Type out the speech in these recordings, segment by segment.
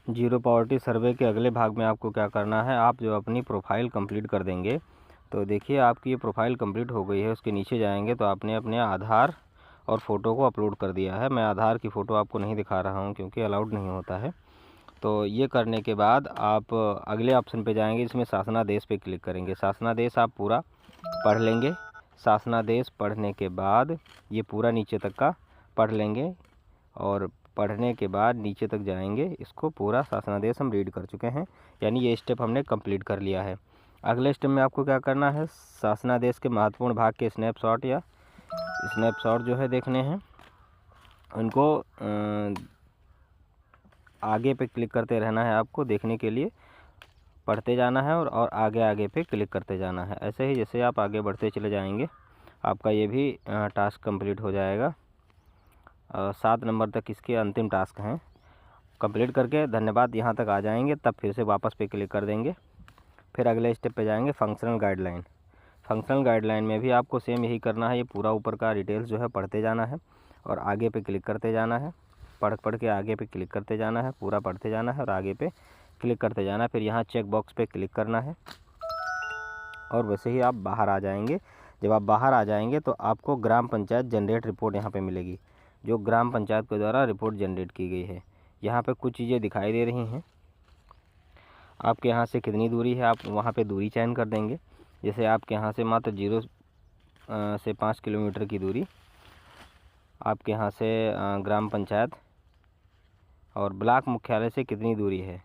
Zero poverty सर्वे के अगले भाग में आपको क्या करना है, आप जो अपनी प्रोफाइल कंप्लीट कर देंगे तो देखिए आपकी ये प्रोफाइल कंप्लीट हो गई है। उसके नीचे जाएंगे तो आपने अपने आधार और फ़ोटो को अपलोड कर दिया है। मैं आधार की फ़ोटो आपको नहीं दिखा रहा हूँ क्योंकि अलाउड नहीं होता है। तो ये करने के बाद आप अगले ऑप्शन पे जाएंगे, इसमें शासनादेश पे क्लिक करेंगे। शासनादेश आप पूरा पढ़ लेंगे। शासनादेश पढ़ने के बाद ये पूरा नीचे तक का पढ़ लेंगे और पढ़ने के बाद नीचे तक जाएंगे। इसको पूरा शासनादेश हम रीड कर चुके हैं, यानी ये स्टेप हमने कंप्लीट कर लिया है। अगले स्टेप में आपको क्या करना है, शासनादेश के महत्वपूर्ण भाग के स्नैपशॉट या स्नैपशॉट जो है देखने हैं, उनको आगे पे क्लिक करते रहना है। आपको देखने के लिए पढ़ते जाना है और आगे आगे पे क्लिक करते जाना है। ऐसे ही जैसे आप आगे बढ़ते चले जाएंगे आपका ये भी टास्क कंप्लीट हो जाएगा। 7 नंबर तक इसके अंतिम टास्क हैं। कंप्लीट करके धन्यवाद यहाँ तक आ जाएंगे, तब फिर से वापस पे क्लिक कर देंगे। फिर अगले स्टेप पे जाएंगे फंक्शनल गाइडलाइन। फंक्शनल गाइडलाइन में भी आपको सेम यही करना है। ये पूरा ऊपर का डिटेल्स जो है पढ़ते जाना है और आगे पे क्लिक करते जाना है। पढ़ के आगे पे क्लिक करते जाना है, पूरा पढ़ते जाना है और आगे पे क्लिक करते जाना है। फिर यहाँ चेक बॉक्स पे क्लिक करना है और वैसे ही आप बाहर आ जाएंगे। जब आप बाहर आ जाएंगे तो आपको ग्राम पंचायत जनरेट रिपोर्ट यहाँ पे मिलेगी, जो ग्राम पंचायत के द्वारा रिपोर्ट जनरेट की गई है। यहाँ पे कुछ चीज़ें दिखाई दे रही हैं। आपके यहाँ से कितनी दूरी है, आप वहाँ पे दूरी चयन कर देंगे। जैसे आपके यहाँ से मात्र 0 से 5 किलोमीटर की दूरी आपके यहाँ से ग्राम पंचायत और ब्लॉक मुख्यालय से कितनी दूरी है,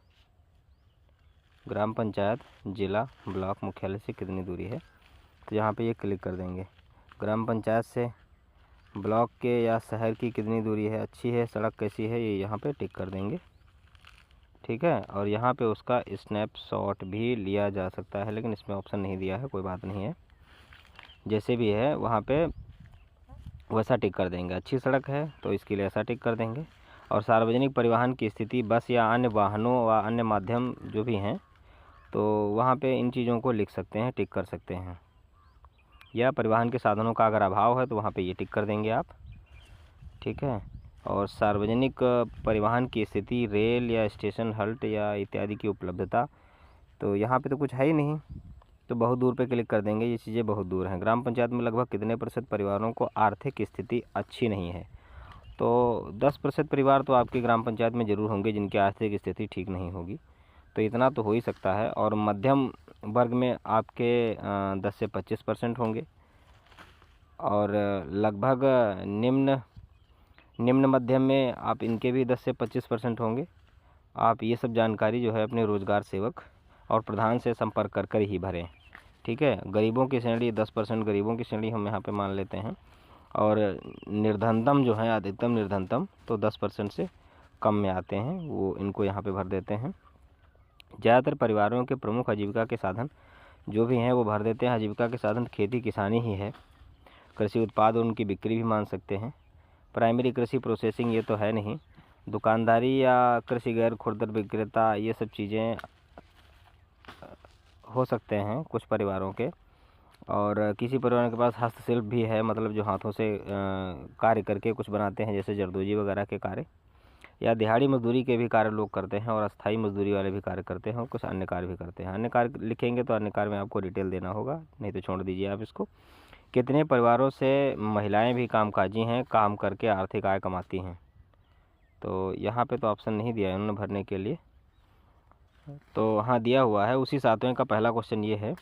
ग्राम पंचायत जिला ब्लॉक मुख्यालय से कितनी दूरी है, तो यहाँ पे ये क्लिक कर देंगे। ग्राम पंचायत से ब्लॉक के या शहर की कितनी दूरी है, अच्छी है, सड़क कैसी है, ये यहाँ पे टिक कर देंगे। ठीक है, और यहाँ पे उसका स्नैपशॉट भी लिया जा सकता है, लेकिन इसमें ऑप्शन नहीं दिया है, कोई बात नहीं है। जैसे भी है वहाँ पे वैसा टिक कर देंगे। अच्छी सड़क है तो इसके लिए ऐसा टिक कर देंगे। और सार्वजनिक परिवहन की स्थिति, बस या अन्य वाहनों व अन्य माध्यम जो भी हैं, तो वहाँ पे इन चीज़ों को लिख सकते हैं, टिक कर सकते हैं। या परिवहन के साधनों का अगर अभाव है तो वहाँ पे ये टिक कर देंगे आप। ठीक है, और सार्वजनिक परिवहन की स्थिति, रेल या स्टेशन हल्ट या इत्यादि की उपलब्धता, तो यहाँ पे तो कुछ है ही नहीं, तो बहुत दूर पे क्लिक कर देंगे। ये चीज़ें बहुत दूर हैं। ग्राम पंचायत में लगभग कितने प्रतिशत परिवारों को आर्थिक स्थिति अच्छी नहीं है, तो 10% परिवार तो आपकी ग्राम पंचायत में ज़रूर होंगे जिनकी आर्थिक स्थिति ठीक नहीं होगी, तो इतना तो हो ही सकता है। और मध्यम वर्ग में आपके 10 से 25% होंगे और लगभग निम्न मध्यम में आप इनके भी 10 से 25% होंगे। आप ये सब जानकारी जो है अपने रोज़गार सेवक और प्रधान से संपर्क कर कर ही भरें। ठीक है, गरीबों की श्रेणी 10% गरीबों की श्रेणी हम यहाँ पे मान लेते हैं, और निर्धनतम जो है अधिकतम निर्धनतम तो 10% से कम में आते हैं, वो इनको यहाँ पे भर देते हैं। ज़्यादातर परिवारों के प्रमुख आजीविका के साधन जो भी हैं वो भर देते हैं। आजीविका के साधन खेती किसानी ही है। कृषि उत्पाद और उनकी बिक्री भी मान सकते हैं। प्राइमरी कृषि प्रोसेसिंग ये तो है नहीं। दुकानदारी या कृषि गैर खुदरा विक्रेता, ये सब चीज़ें हो सकते हैं कुछ परिवारों के। और किसी परिवार के पास हस्तशिल्प भी है, मतलब जो हाथों से कार्य करके कुछ बनाते हैं, जैसे जरदोजी वगैरह के कार्य, या दिहाड़ी मजदूरी के भी कार्य लोग करते हैं, और अस्थाई मजदूरी वाले भी कार्य करते हैं, और कुछ अन्य कार्य भी करते हैं। अन्य कार्य लिखेंगे तो अन्य कार्य में आपको डिटेल देना होगा, नहीं तो छोड़ दीजिए आप इसको। कितने परिवारों से महिलाएं भी कामकाजी हैं, काम करके आर्थिक आय कमाती हैं, तो यहाँ पे तो ऑप्शन नहीं दिया है उन्होंने भरने के लिए, तो हाँ दिया हुआ है। उसी 7वें का पहला क्वेश्चन ये है,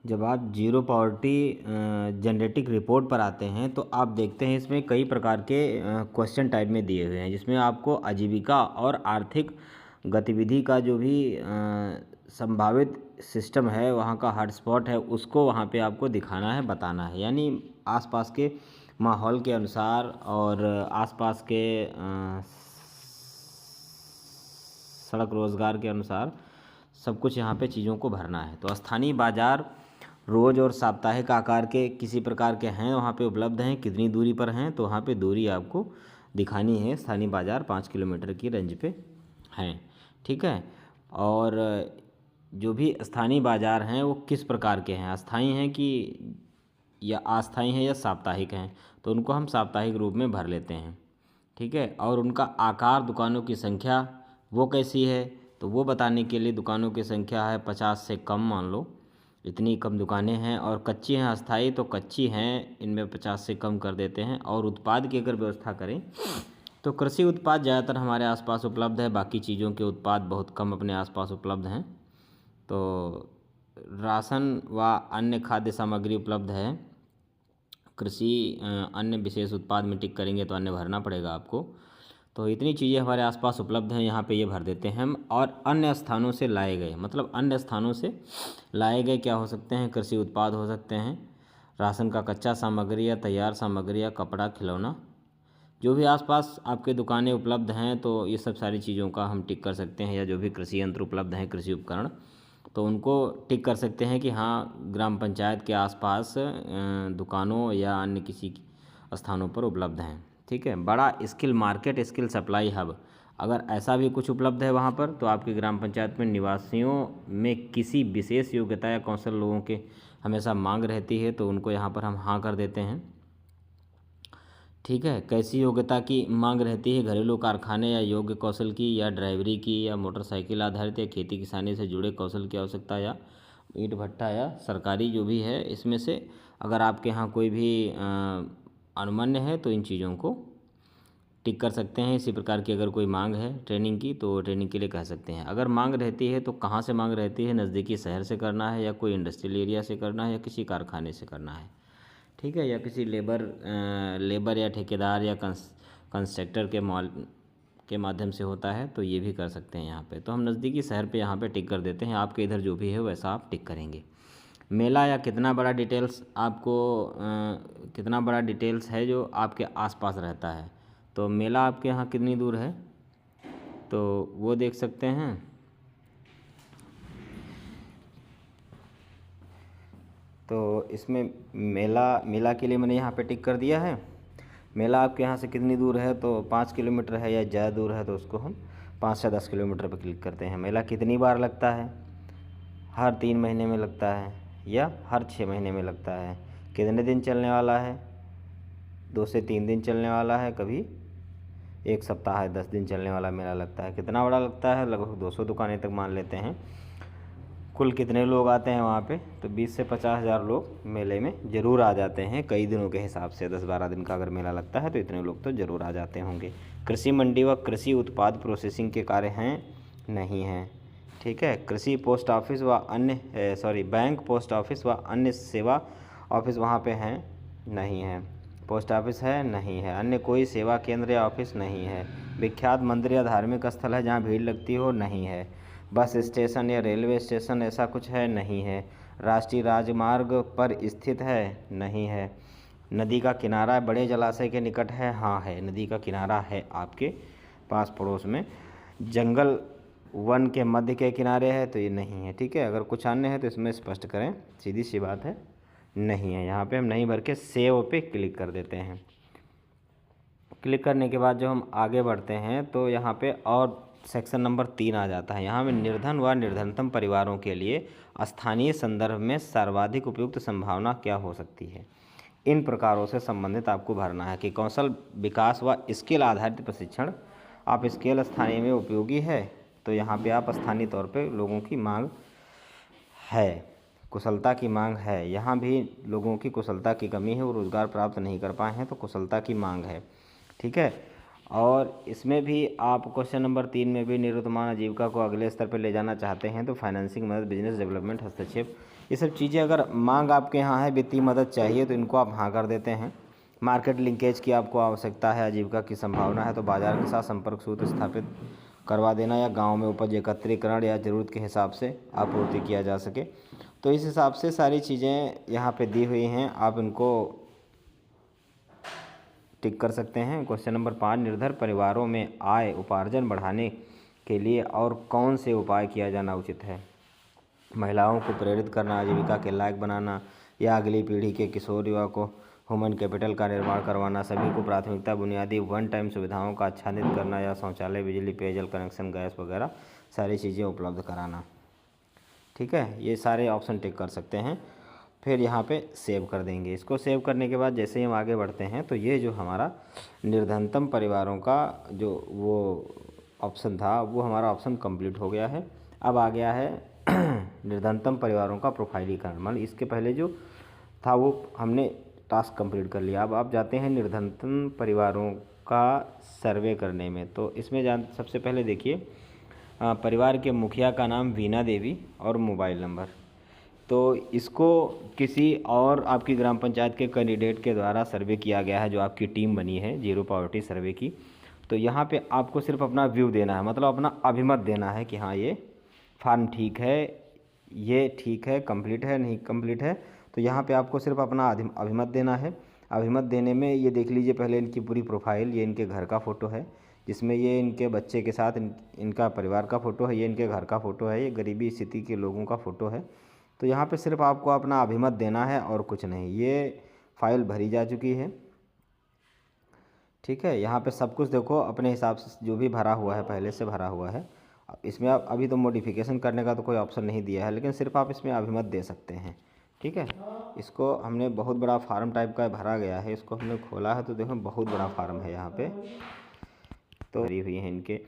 जब आप जीरो पावर्टी जेनेटिक रिपोर्ट पर आते हैं तो आप देखते हैं इसमें कई प्रकार के क्वेश्चन टाइप में दिए हुए हैं, जिसमें आपको आजीविका और आर्थिक गतिविधि का जो भी संभावित सिस्टम है, वहाँ का हॉटस्पॉट है, उसको वहाँ पे आपको दिखाना है, बताना है। यानी आसपास के माहौल के अनुसार और आसपास के सड़क रोज़गार के अनुसार सब कुछ यहाँ पे चीज़ों को भरना है। तो स्थानीय बाज़ार रोज़ और साप्ताहिक आकार के किसी प्रकार के हैं, वहाँ पे उपलब्ध हैं, कितनी दूरी पर हैं, तो वहाँ पे दूरी आपको दिखानी है। स्थानीय बाज़ार 5 किलोमीटर की रेंज पे हैं। ठीक है, और जो भी स्थानीय बाज़ार हैं वो किस प्रकार के हैं, अस्थायी हैं कि या अस्थायी हैं या साप्ताहिक हैं, तो उनको हम साप्ताहिक रूप में भर लेते हैं। ठीक है। और उनका आकार, दुकानों की संख्या वो कैसी है, तो वो बताने के लिए दुकानों की संख्या है 50 से कम, मान लो इतनी कम दुकानें हैं। और कच्ची हैं अस्थाई, तो कच्ची हैं इनमें 50 से कम कर देते हैं। और उत्पाद की अगर व्यवस्था करें तो कृषि उत्पाद ज़्यादातर हमारे आसपास उपलब्ध है, बाकी चीज़ों के उत्पाद बहुत कम अपने आसपास उपलब्ध हैं। तो राशन व अन्य खाद्य सामग्री उपलब्ध है। कृषि अन्य विशेष उत्पाद में टिक करेंगे तो अन्य भरना पड़ेगा आपको। तो इतनी चीज़ें हमारे आसपास उपलब्ध हैं, यहाँ पे ये भर देते हैं हम। और अन्य स्थानों से लाए गए, मतलब अन्य स्थानों से लाए गए क्या हो सकते हैं, कृषि उत्पाद हो सकते हैं, राशन का कच्चा सामग्री या तैयार सामग्री या कपड़ा, खिलौना, जो भी आसपास आपके दुकानें उपलब्ध हैं तो ये सब सारी चीज़ों का हम टिक कर सकते हैं। या जो भी कृषि यंत्र उपलब्ध हैं, कृषि उपकरण, तो उनको टिक कर सकते हैं कि हाँ ग्राम पंचायत के आसपास दुकानों या अन्य किसी स्थानों पर उपलब्ध हैं। ठीक है। बड़ा skill market, skill supply hub, अगर ऐसा भी कुछ उपलब्ध है वहाँ पर, तो आपकी ग्राम पंचायत में निवासियों में किसी विशेष योग्यता या कौशल लोगों के हमेशा मांग रहती है, तो उनको यहाँ पर हम हाँ कर देते हैं। ठीक है। कैसी योग्यता की मांग रहती है, घरेलू कारखाने या योग्य कौशल की, या ड्राइवरी की, या मोटरसाइकिल आधारित, या खेती किसानी से जुड़े कौशल की आवश्यकता, या ईंट भट्टा, या सरकारी जो भी है इसमें से अगर आपके यहाँ कोई भी अनुमान्य है तो इन चीज़ों को टिक कर सकते हैं। इसी प्रकार की अगर कोई मांग है ट्रेनिंग की तो ट्रेनिंग के लिए कह सकते हैं। अगर मांग रहती है तो कहाँ से मांग रहती है, नज़दीकी शहर से करना है, या कोई इंडस्ट्रियल एरिया से करना है, या किसी कारखाने से करना है। ठीक है। या किसी लेबर या ठेकेदार या कंस्ट्रक्टर के माध्यम से होता है, तो ये भी कर सकते हैं यहाँ पे। तो हम नज़दीकी शहर पे यहाँ पे टिक कर देते हैं। आपके इधर जो भी है वैसा आप टिक करेंगे। मेला या कितना बड़ा डिटेल्स आपको कितना बड़ा डिटेल्स है जो आपके आसपास रहता है, तो मेला आपके यहाँ कितनी दूर है, तो वो देख सकते हैं। तो इसमें मेला के लिए मैंने यहाँ पे टिक कर दिया है। मेला आपके यहाँ से कितनी दूर है, तो 5 किलोमीटर है, या ज़्यादा दूर है तो उसको हम 5 से 10 किलोमीटर पर क्लिक करते हैं। मेला कितनी बार लगता है, हर 3 महीने में लगता है या हर 6 महीने में लगता है। कितने दिन चलने वाला है, 2 से 3 दिन चलने वाला है, कभी 1 सप्ताह है, 10 दिन चलने वाला मेला लगता है। कितना बड़ा लगता है, लगभग 200 दुकानें तक मान लेते हैं। कुल कितने लोग आते हैं वहाँ पे, तो 20 से 50 हज़ार लोग मेले में ज़रूर आ जाते हैं कई दिनों के हिसाब से। 10-12 दिन का अगर मेला लगता है तो इतने लोग तो ज़रूर आ जाते होंगे। कृषि मंडी व कृषि उत्पाद प्रोसेसिंग के कार्य हैं, नहीं हैं। ठीक है। कृषि पोस्ट ऑफिस व अन्य बैंक, पोस्ट ऑफिस व अन्य सेवा ऑफिस वहाँ पे हैं, नहीं है। पोस्ट ऑफिस है, नहीं है। अन्य कोई सेवा केंद्र या ऑफिस, नहीं है। विख्यात मंदिर या धार्मिक स्थल है जहाँ भीड़ लगती हो, नहीं है। बस स्टेशन या रेलवे स्टेशन ऐसा कुछ है, नहीं है। राष्ट्रीय राजमार्ग पर स्थित है, नहीं है। नदी का किनारा बड़े जलाशय के निकट है, हाँ है, नदी का किनारा है आपके पास पड़ोस में। जंगल वन के मध्य के किनारे है, तो ये नहीं है। ठीक है। अगर कुछ अन्य है तो इसमें स्पष्ट करें, सीधी सी बात है, नहीं है। यहाँ पे हम नहीं भर के सेव पे क्लिक कर देते हैं। क्लिक करने के बाद जो हम आगे बढ़ते हैं तो यहाँ पे और सेक्शन नंबर 3 आ जाता है। यहाँ में निर्धन व निर्धनतम परिवारों के लिए स्थानीय संदर्भ में सर्वाधिक उपयुक्त संभावना क्या हो सकती है। इन प्रकारों से संबंधित आपको भरना है कि कौशल विकास व स्किल आधारित प्रशिक्षण, आप स्किल स्थानीय में उपयोगी है, तो यहाँ पे आप स्थानीय तौर पे लोगों की मांग है, कुशलता की मांग है। यहाँ भी लोगों की कुशलता की कमी है, वो रोज़गार प्राप्त नहीं कर पाए हैं, तो कुशलता की मांग है। ठीक है। और इसमें भी आप क्वेश्चन नंबर 3 में भी निरुद्यमान आजीविका को अगले स्तर पर ले जाना चाहते हैं, तो फाइनेंसिंग मदद, बिजनेस डेवलपमेंट, हस्तक्षेप, ये सब चीज़ें अगर मांग आपके यहाँ है, वित्तीय मदद चाहिए, तो इनको आप हाँ कर देते हैं। मार्केट लिंकेज की आपको आवश्यकता है, आजीविका की संभावना है, तो बाजार के साथ संपर्क सूत्र स्थापित करवा देना, या गाँव में उपज एकत्रीकरण या ज़रूरत के हिसाब से आपूर्ति किया जा सके। तो इस हिसाब से सारी चीज़ें यहाँ पे दी हुई हैं, आप इनको टिक कर सकते हैं। क्वेश्चन नंबर 5, निर्धन परिवारों में आय उपार्जन बढ़ाने के लिए और कौन से उपाय किया जाना उचित है। महिलाओं को प्रेरित करना, आजीविका के लायक बनाना, या अगली पीढ़ी के किशोर युवा को ह्यूमन कैपिटल का निर्माण करवाना, सभी को प्राथमिकता बुनियादी वन टाइम सुविधाओं का आच्छादित करना, या शौचालय, बिजली, पेयजल कनेक्शन, गैस वगैरह सारी चीज़ें उपलब्ध कराना। ठीक है। ये सारे ऑप्शन टिक कर सकते हैं। फिर यहाँ पे सेव कर देंगे। इसको सेव करने के बाद जैसे ही हम आगे बढ़ते हैं तो ये जो हमारा निर्धनतम परिवारों का जो वो ऑप्शन था वो हमारा ऑप्शन कंप्लीट हो गया है। अब आ गया है निर्धनतम परिवारों का प्रोफाइलीकरण। मान इसके पहले जो था वो हमने टास्क कंप्लीट कर लिया। अब आप जाते हैं निर्धनतम परिवारों का सर्वे करने में। तो इसमें सबसे पहले देखिए परिवार के मुखिया का नाम वीना देवी और मोबाइल नंबर। तो इसको किसी और आपकी ग्राम पंचायत के कैंडिडेट के द्वारा सर्वे किया गया है, जो आपकी टीम बनी है जीरो पॉवर्टी सर्वे की। तो यहाँ पे आपको सिर्फ अपना व्यू देना है, मतलब अपना अभिमत देना है कि हाँ ये फार्म ठीक है, ये ठीक है, कंप्लीट है, नहीं कंप्लीट है। तो यहाँ पे आपको सिर्फ अपना अभिमत देना है। अभिमत देने में ये देख लीजिए पहले इनकी पूरी प्रोफाइल। ये इनके घर का फ़ोटो है जिसमें ये इनके बच्चे के साथ इनका परिवार का फ़ोटो है। ये इनके घर का फ़ोटो है। ये गरीबी स्थिति के लोगों का फ़ोटो है। तो यहाँ पे सिर्फ आपको अपना अभिमत देना है और कुछ नहीं। ये फाइल भरी जा चुकी है, ठीक है। यहाँ पे सब कुछ देखो अपने हिसाब से जो भी भरा हुआ है पहले से भरा हुआ है। इसमें आप अभी तो मॉडिफिकेशन करने का तो कोई ऑप्शन नहीं दिया है, लेकिन सिर्फ आप इसमें अभिमत दे सकते हैं, ठीक है। इसको हमने बहुत बड़ा फार्म टाइप का भरा गया है, इसको हमने खोला है तो देखो बहुत बड़ा फार्म है यहाँ पे। तो भरी हुई है इनके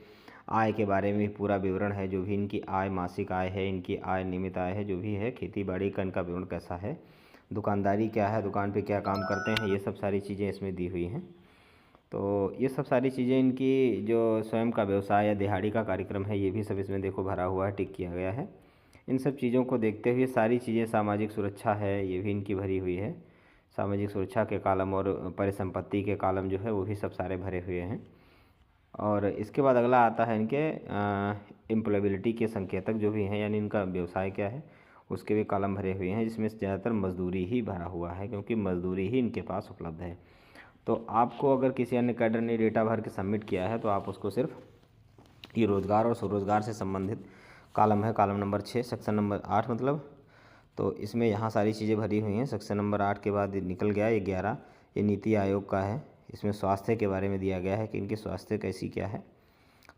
आय के बारे में पूरा विवरण है, जो भी इनकी आय, मासिक आय है, इनकी आय, नियमित आय है, जो भी है, खेती बाड़ी का इनका विवरण कैसा है, दुकानदारी क्या है, दुकान पे क्या काम करते हैं, ये सब सारी चीज़ें इसमें दी हुई हैं। तो ये सब सारी चीज़ें इनकी जो स्वयं का व्यवसाय या दिहाड़ी का कार्यक्रम है ये भी सब इसमें देखो भरा हुआ है, टिक किया गया है। इन सब चीज़ों को देखते हुए सारी चीज़ें, सामाजिक सुरक्षा है ये भी इनकी भरी हुई है। सामाजिक सुरक्षा के कॉलम और परिसंपत्ति के कॉलम जो है वो भी सब सारे भरे हुए हैं। और इसके बाद अगला आता है इनके एम्प्लॉयबिलिटी के संकेतक जो भी हैं, यानी इनका व्यवसाय क्या है उसके भी कॉलम भरे हुए हैं, जिसमें ज़्यादातर मजदूरी ही भरा हुआ है क्योंकि मजदूरी ही इनके पास उपलब्ध है। तो आपको अगर किसी अन्य कैडर ने डेटा भर के सबमिट किया है तो आप उसको सिर्फ ये रोज़गार और स्वरोज़गार से संबंधित कॉलम है, कॉलम नंबर 6 सेक्शन नंबर 8 मतलब। तो इसमें यहाँ सारी चीज़ें भरी हुई हैं। सेक्शन नंबर 8 के बाद निकल गया ये 11, ये नीति आयोग का है। इसमें स्वास्थ्य के बारे में दिया गया है कि इनकी स्वास्थ्य कैसी क्या है।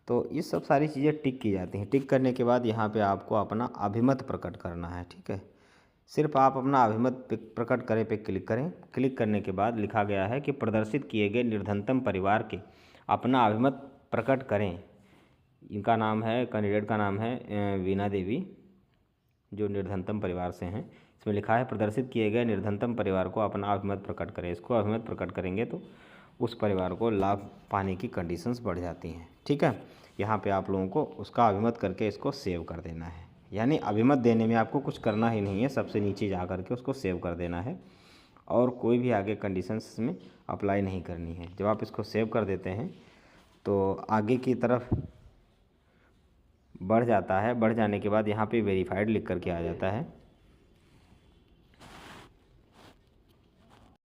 तो ये सब सारी चीज़ें टिक की जाती हैं। टिक करने के बाद यहाँ पे आपको अपना अभिमत प्रकट करना है, ठीक है। सिर्फ आप अपना अभिमत प्रकट करें पे क्लिक करें। क्लिक करने के बाद लिखा गया है कि प्रदर्शित किए गए निर्धनतम परिवार के अपना अभिमत प्रकट करें। इनका नाम है, कैंडिडेट का नाम है वीना देवी, जो निर्धनतम परिवार से हैं। इसमें लिखा है प्रदर्शित किए गए निर्धनतम परिवार को अपना अभिमत प्रकट करें। इसको अभिमत प्रकट करेंगे तो उस परिवार को लाभ पाने की कंडीशंस बढ़ जाती हैं, ठीक है। यहाँ पे आप लोगों को उसका अभिमत करके इसको सेव कर देना है। यानी अभिमत देने में आपको कुछ करना ही नहीं है, सबसे नीचे जा करके उसको सेव कर देना है और कोई भी आगे कंडीशंस में अप्लाई नहीं करनी है। जब आप इसको सेव कर देते हैं तो आगे की तरफ बढ़ जाता है। बढ़ जाने के बाद यहाँ पे वेरीफाइड लिख करके आ जाता है।